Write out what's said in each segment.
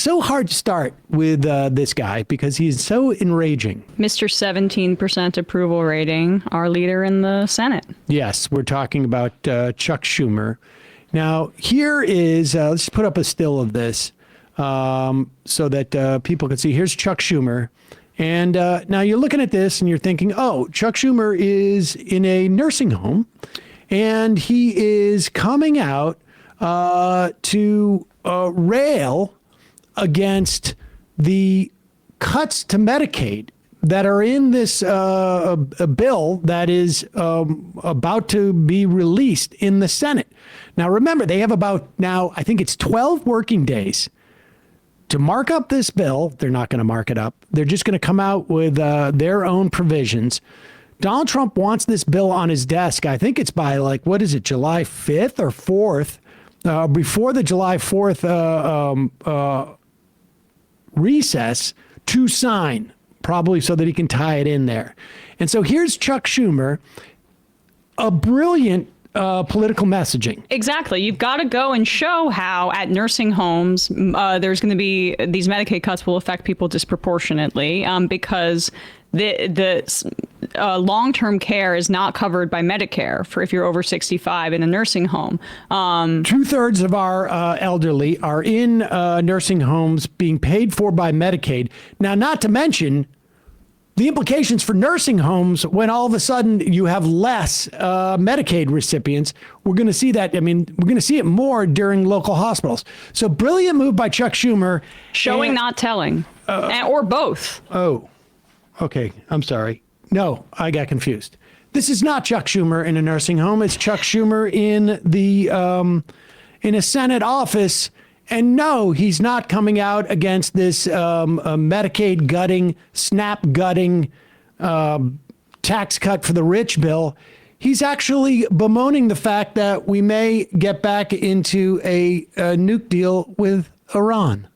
so hard to start with this guy because he's so enraging. Mr. 17% approval rating, our leader in the Senate. Yes, we're talking about Chuck Schumer. Now, here is, let's put up a still of this so that people can see. Here's Chuck Schumer. And now you're looking at this and you're thinking, oh, Chuck Schumer is in a nursing home and he is coming out to rail against the cuts to Medicaid that are in this a bill that is about to be released in the Senate. Now, remember, they have about now, I think it's 12 working days to mark up this bill. They're not going to mark it up. They're just going to come out with their own provisions. Donald Trump wants this bill on his desk. I think it's by like, what is it, July 5th or 4th? Before the July 4th recess to sign, probably so that he can tie it in there. And so here's Chuck Schumer, a brilliant political messaging. Exactly. You've got to go and show how at nursing homes, there's going to be these Medicaid cuts will affect people disproportionately because the long-term care is not covered by Medicare for if you're over 65 in a nursing home. 2/3 of our elderly are in nursing homes being paid for by Medicaid. Now, not to mention the implications for nursing homes when all of a sudden you have less Medicaid recipients. We're going to see that. I mean, we're going to see it more during local hospitals. So brilliant move by Chuck Schumer. Showing, not telling, or both. Oh, okay. I'm sorry. No, I got confused. This is not Chuck Schumer in a nursing home. It's Chuck Schumer in the in a Senate office. And no, he's not coming out against this Medicaid gutting, SNAP gutting, tax cut for the rich bill. He's actually bemoaning the fact that we may get back into a nuke deal with Iran.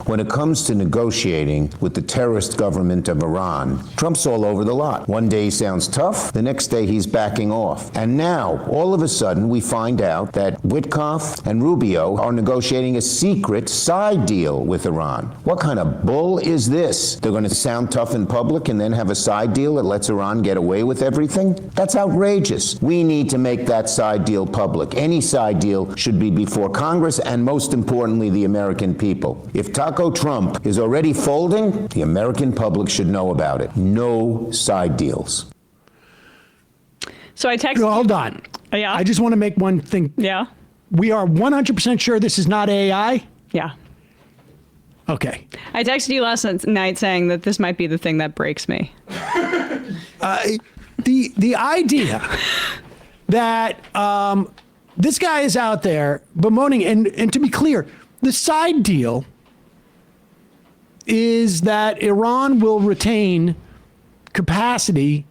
When it comes to negotiating with the terrorist government of Iran, Trump's all over the lot. One day he sounds tough, the next day he's backing off. And now, all of a sudden, we find out that Witkoff and Rubio are negotiating a secret side deal with Iran. What kind of bull is this? They're going to sound tough in public and then have a side deal that lets Iran get away with everything? That's outrageous. We need to make that side deal public. Any side deal should be before Congress and, most importantly, the American people. If Taco Trump is already folding, the American public should know about it. No side deals. So I texted. Hold on. Yeah. I just want to make one thing. Yeah. We are 100% sure this is not AI? Yeah. Okay. I texted you last night saying that this might be the thing that breaks me. The idea that this guy is out there bemoaning, and to be clear, the side deal is that Iran will retain capacity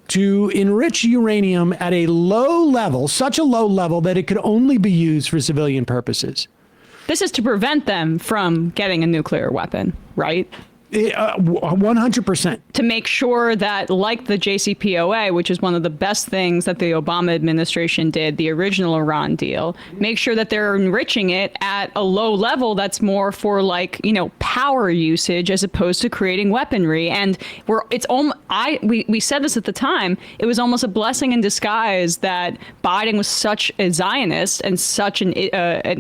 to enrich uranium at a low level, such a low level that it could only be used for civilian purposes. This is to prevent them from getting a nuclear weapon, right? 100%. To make sure that, like the JCPOA, which is one of the best things that the Obama administration did, the original Iran deal, make sure that they're enriching it at a low level that's more for, like, you know, power usage as opposed to creating weaponry. And we said this at the time, it was almost a blessing in disguise that Biden was such a Zionist and such an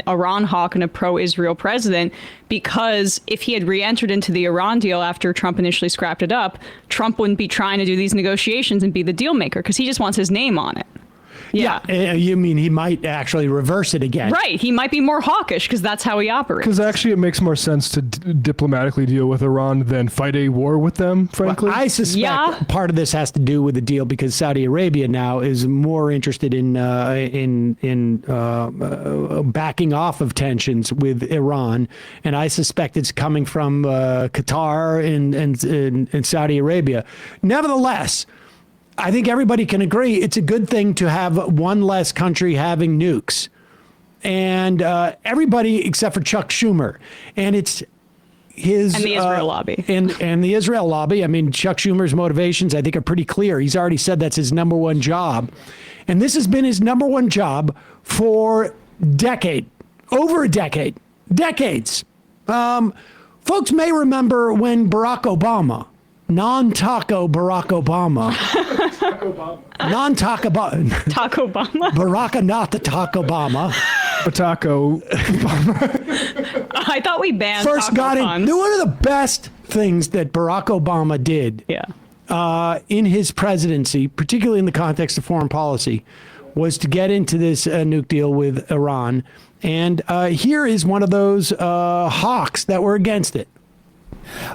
Iran hawk and a pro-Israel president, because if he had re-entered into the Iran deal after Trump initially scrapped it up, Trump wouldn't be trying to do these negotiations and be the deal maker because he just wants his name on it. Yeah. You mean he might actually reverse it again? Right. He might be more hawkish because that's how he operates. Because actually it makes more sense to diplomatically deal with Iran than fight a war with them, frankly. Well, I suspect part of this has to do with the deal because Saudi Arabia now is more interested in backing off of tensions with Iran. And I suspect it's coming from Qatar and Saudi Arabia. Nevertheless, I think everybody can agree it's a good thing to have one less country having nukes. And everybody except for Chuck Schumer. And it's his... And the Israel lobby. And the Israel lobby. I mean, Chuck Schumer's motivations, I think, are pretty clear. He's already said that's his number one job. And this has been his number one job for over a decade. Decades. Folks may remember when Barack Obama, non-taco Barack Obama, non-taco Taco Obama? Barack, not the taco Obama. A taco. I thought we banned First taco got in. puns. One of the best things that Barack Obama did in his presidency, particularly in the context of foreign policy, was to get into this nuke deal with Iran. And here is one of those hawks that were against it.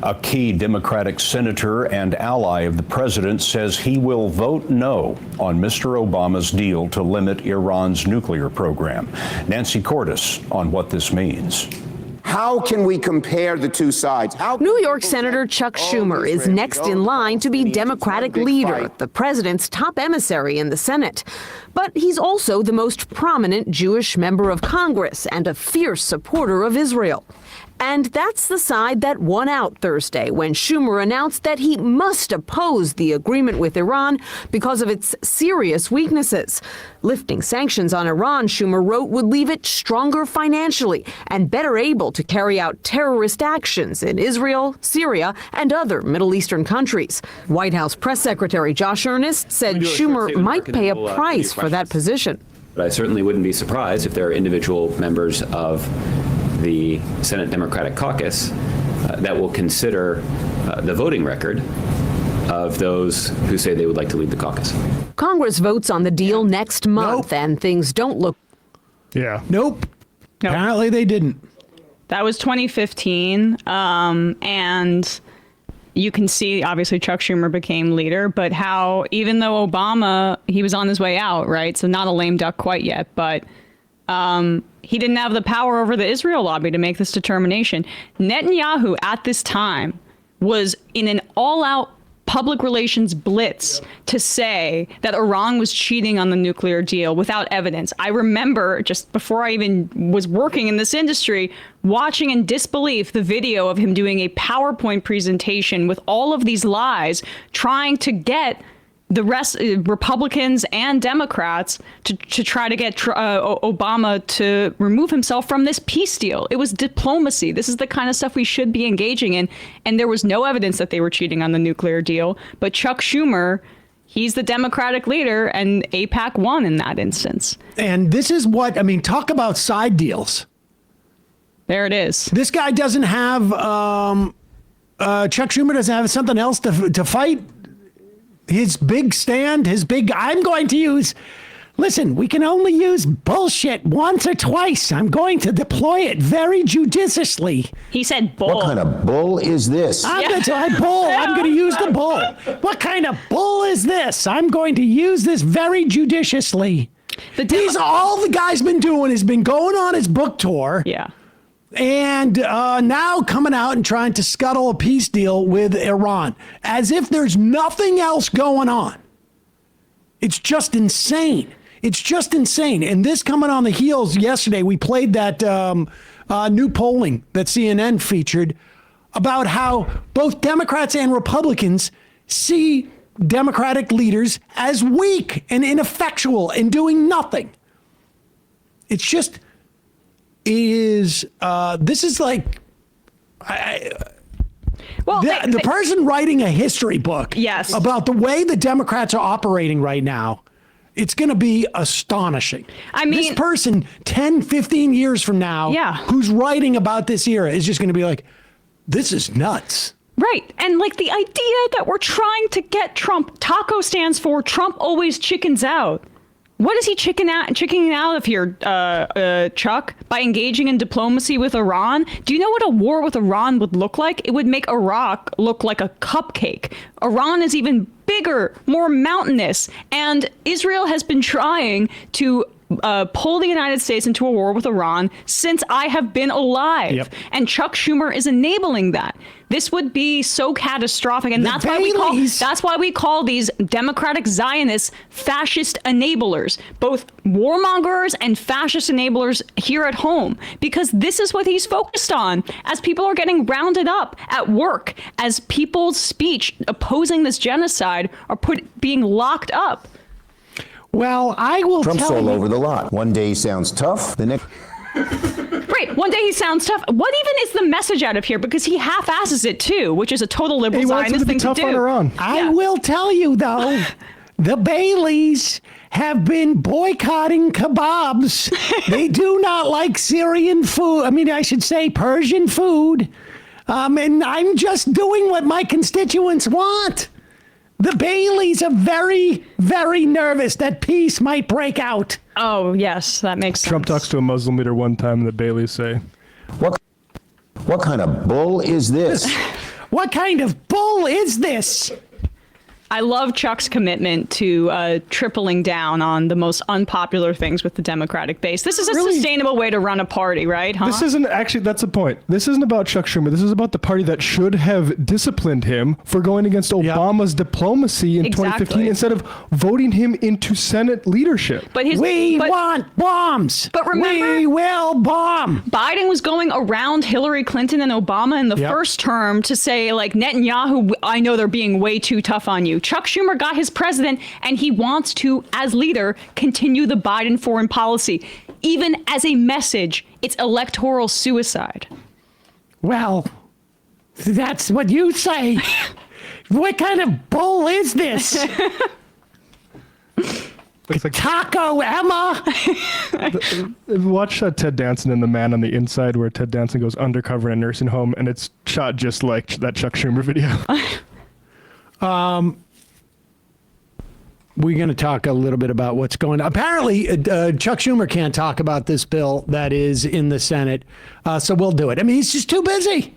A key Democratic senator and ally of the president says he will vote no on Mr. Obama's deal to limit Iran's nuclear program. Nancy Cordes on what this means. How can we compare the two sides? New York Senator Chuck Schumer is next in line to be Democratic leader, the president's top emissary in the Senate. But he's also the most prominent Jewish member of Congress and a fierce supporter of Israel. And that's the side that won out Thursday when Schumer announced that he must oppose the agreement with Iran because of its serious weaknesses. Lifting sanctions on Iran, Schumer wrote, would leave it stronger financially and better able to carry out terrorist actions in Israel, Syria, and other Middle Eastern countries. White House Press Secretary Josh Earnest said Schumer might pay a price for that position. But I certainly wouldn't be surprised if there are individual members of the Senate Democratic Caucus that will consider the voting record of those who say they would like to lead the caucus. Congress votes on the deal next month, and things don't look. Nope. Apparently they didn't. That was 2015. And you can see, obviously, Chuck Schumer became leader, but how even though Obama, he was on his way out, right? So not a lame duck quite yet, but he didn't have the power over the Israel lobby to make this determination. Netanyahu at this time was in an all-out public relations blitz to say that Iran was cheating on the nuclear deal without evidence. I remember just before I even was working in this industry, watching in disbelief the video of him doing a PowerPoint presentation with all of these lies, trying to get the rest, Republicans and Democrats, to try to get Obama to remove himself from this peace deal. It was diplomacy. This is the kind of stuff we should be engaging in. And there was no evidence that they were cheating on the nuclear deal. But Chuck Schumer, he's the Democratic leader, and AIPAC won in that instance. And this is what, I mean, talk about side deals. There it is. This guy doesn't have, Chuck Schumer doesn't have something else to fight. His big stand, I'm going to use, listen, we can only use bullshit once or twice. I'm going to deploy it very judiciously. He said bull. What kind of bull is this? I'm going to use the bull. What kind of bull is this? I'm going to use this very judiciously. All the guy's been doing is been going on his book tour. Yeah. And now coming out and trying to scuttle a peace deal with Iran, as if there's nothing else going on. It's just insane. It's just insane. And this coming on the heels, yesterday we played that new polling that CNN featured about how both Democrats and Republicans see Democratic leaders as weak and ineffectual and doing nothing. It's just... this is like the person writing a history book about the way the Democrats are operating right now. It's going to be astonishing. I mean, this person 10, 15 years from now who's writing about this era is just going to be like, this is nuts. Right. And like the idea that we're trying to get Trump, TACO stands for Trump always chickens out. What is he chickening out of here, Chuck, by engaging in diplomacy with Iran? Do you know what a war with Iran would look like? It would make Iraq look like a cupcake. Iran is even bigger, more mountainous, and Israel has been trying to pull the United States into a war with Iran since I have been alive. Yep. And Chuck Schumer is enabling that. This would be so catastrophic, and that's why we call these Democratic Zionists fascist enablers, both warmongers and fascist enablers here at home, because this is what he's focused on as people are getting rounded up at work, as people's speech opposing this genocide are being locked up. Well, I will Trump's tell all you. over the lot. One day he sounds tough, the next... Right. One day he sounds tough. What even is the message out of here? Because he half-asses it too, which is a total liberal He wants him Zionist to be thing to tough do. on Iran. I will tell you, though, the Baileys have been boycotting kebabs. They do not like Syrian food. I mean, I should say Persian food. And I'm just doing what my constituents want. The Baileys are very, very nervous that peace might break out. Oh, yes, that makes sense. Trump talks to a Muslim leader one time, and the Baileys say, What kind of bull is this? What kind of bull is this? I love Chuck's commitment to tripling down on the most unpopular things with the Democratic base. This is a sustainable way to run a party, right? Huh? This isn't actually, that's the point. This isn't about Chuck Schumer. This is about the party that should have disciplined him for going against Obama's diplomacy in 2015 instead of voting him into Senate leadership. But We want bombs. But remember, we will bomb. Biden was going around Hillary Clinton and Obama in the first term to say, like, Netanyahu, I know they're being way too tough on you. Chuck Schumer got his president, and he wants to, as leader, continue the Biden foreign policy. Even as a message, it's electoral suicide. Well, that's what you say. What kind of bull is this? It's like, Taco Emma? watch Ted Danson in The Man on the Inside, where Ted Danson goes undercover in a nursing home, and it's shot just like that Chuck Schumer video. We're going to talk a little bit about what's going on. Apparently, Chuck Schumer can't talk about this bill that is in the Senate, so we'll do it. I mean, he's just too busy.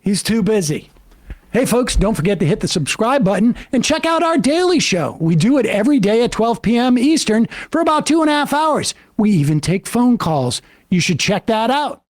He's too busy. Hey, folks, don't forget to hit the subscribe button and check out our daily show. We do it every day at 12 p.m. Eastern for about 2.5 hours. We even take phone calls. You should check that out.